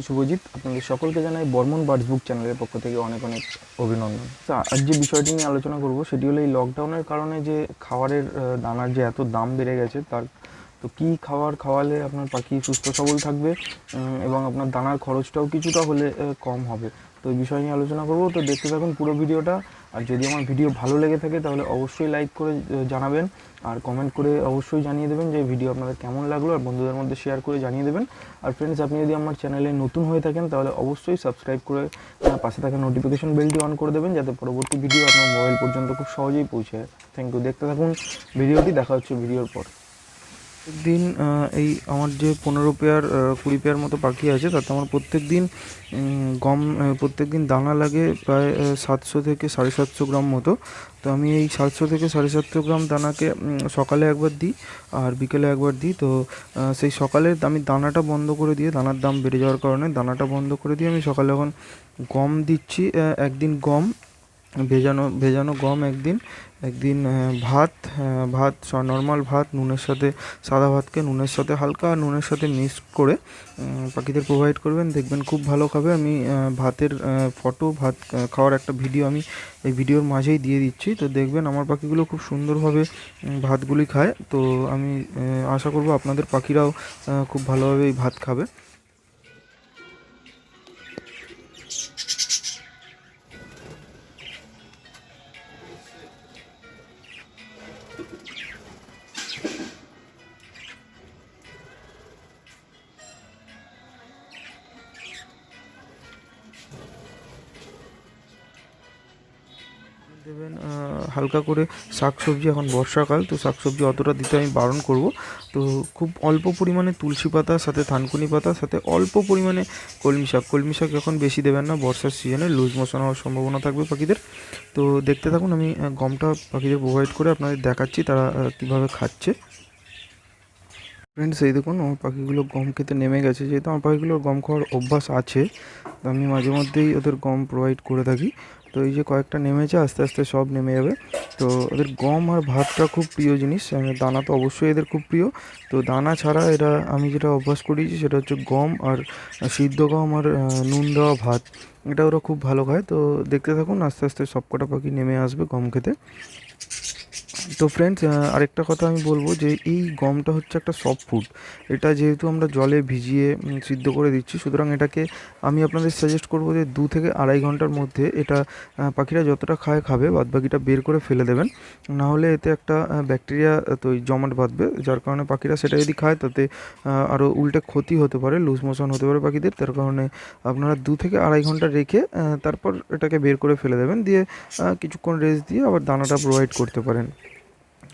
শুভজিৎ। আপনাদের সকলকে জানাই বর্মন বার্ডস বুক চ্যানেলের পক্ষ থেকে অনেক অনেক অভিনন্দন। তো আজ যে বিষয়টি নিয়ে আলোচনা করব সেটি হলো এই লকডাউনের কারণে যে খাবারের দানার যে এত দাম বেড়ে গেছে তার তো কী খাবার খাওয়ালে আপনার পাখি সুস্থ সবল থাকবে এবং আপনার দানার খরচটাও কিছুটা হলে কম হবে। তো এই বিষয় নিয়ে আলোচনা করব। তো দেখতে থাকুন পুরো ভিডিওটা। আর যদি আমার ভিডিও ভালো লেগে থাকে তাহলে অবশ্যই লাইক করে জানাবেন, আর কমেন্ট করে অবশ্যই জানিয়ে দেবেন যে ভিডিও আপনাদের কেমন লাগলো, আর বন্ধুদের মধ্যে শেয়ার করে জানিয়ে দেবেন। আর ফ্রেন্ডস, আপনি যদি আমার চ্যানেলে নতুন হয়ে থাকেন তাহলে অবশ্যই সাবস্ক্রাইব করে পাশে থাকা নোটিফিকেশন বেলটি অন করে দেবেন, যাতে পরবর্তী ভিডিও আপনার মোবাইল পর্যন্ত খুব সহজেই পৌঁছে। Thank you. দেখতে থাকুন ভিডিওটি, দেখা হচ্ছে ভিডিওর পর। প্রত্যেক দিন এই আমার যে 15 পেয়ার 20 পেয়ার মতো পাখি আছে, তাতে আমার প্রত্যেক দিন গম প্রত্যেক দিন দানা লাগে প্রায় 700 থেকে 750 গ্রাম মতো। তো আমি এই 700 থেকে 750 গ্রাম দানাকে সকালে একবার দিই আর বিকেলে একবার দিই। তো সেই সকালে আমি দানাটা বন্ধ করে দিয়ে, দানার দাম বেড়ে যাওয়ার কারণে দানাটা বন্ধ করে দিয়ে আমি সকালে এখন গম দিচ্ছি। একদিন গম ভেজানো গম, একদিন ভাত, নর্মাল ভাত নুনের সাথে, সাদা ভাতকে নুনের সাথে হালকা নুনের সাথে মিক্স করে পাখিদের প্রোভাইড করবেন, দেখবেন খুব ভালো খাবে। আমি ভাতের ভাত খাওয়ার একটা ভিডিও আমি এই ভিডিওর মাঝেই দিয়ে দিচ্ছি। তো দেখবেন আমার পাখিগুলো খুব সুন্দরভাবে ভাতগুলি খায়। তো আমি আশা করব আপনাদের পাখিরাও খুব ভালোভাবে এই ভাত খাবে। দেবেন হালকা করে শাকসবজি, এখন বর্ষাকাল তো শাকসবজি অতটা দিতে আমি বারণ করব। তো খুব অল্প পরিমাণে তুলসী পাতা, সাথে থানকুনি পাতা, সাথে অল্প পরিমাণে কলমি শাক এখন বেশি দেবেন না, বর্ষার সিজনে লুজ মোশন হওয়ার সম্ভাবনা থাকবে পাখিদের। তো দেখতে থাকুন, আমি গমটা পাখিদের প্রোভাইড করে আপনাদের দেখাচ্ছি তারা কীভাবে খাচ্ছে। ফ্রেন্ডস, এই দেখুন আমার পাখিগুলো গম খেতে নেমে গেছে। যেহেতু আমার পাখিগুলোর গম খাওয়ার অভ্যাস আছে, তো আমি মাঝে মধ্যেই ওদের গম প্রোভাইড করে থাকি। তো এই যে কয়েকটা নেমেছে, আস্তে আস্তে সব নেমে যাবে। তো ওদের গম আর ভাতটা খুব প্রিয় জিনিস, দানা তো অবশ্যই এদের খুব প্রিয়। তো দানা ছাড়া এরা, আমি যেটা অভ্যাস করিয়েছি সেটা হচ্ছে গম আর সিদ্ধ গম আর নুন দেওয়া ভাত, এটা ওরা খুব ভালো খায়। তো দেখতে থাকুন, আস্তে আস্তে সব কটা পাখি নেমে আসবে গম খেতে। তো ফ্রেন্ডস, আরেকটা কথা আমি বলবো যে এই গমটা হচ্ছে একটা সফট ফুড। এটা যেহেতু আমরা জলে ভিজিয়ে সিদ্ধ করে দিচ্ছি, সুতরাং এটাকে আমি আপনাদের সাজেস্ট করবো যে 2 থেকে আড়াই ঘন্টার মধ্যে এটা পাখিরা যতটা খাবে, বাদবাকিটা বের করে ফেলে দেবেন। নাহলে এতে একটা ব্যাকটেরিয়া জমাট বাঁধবে, যার কারণে পাখিরা সেটা যদি খায় তাতে আরও উল্টে ক্ষতি হতে পারে, লুজ মোশন হতে পারে পাখিদের। তার কারণে আপনারা 2 থেকে আড়াই ঘন্টা রেখে তারপর এটাকে বের করে ফেলে দেবেন, দিয়ে কিছুক্ষণ রেস্ট দিয়ে আবার দানাটা প্রোভাইড করতে পারেন।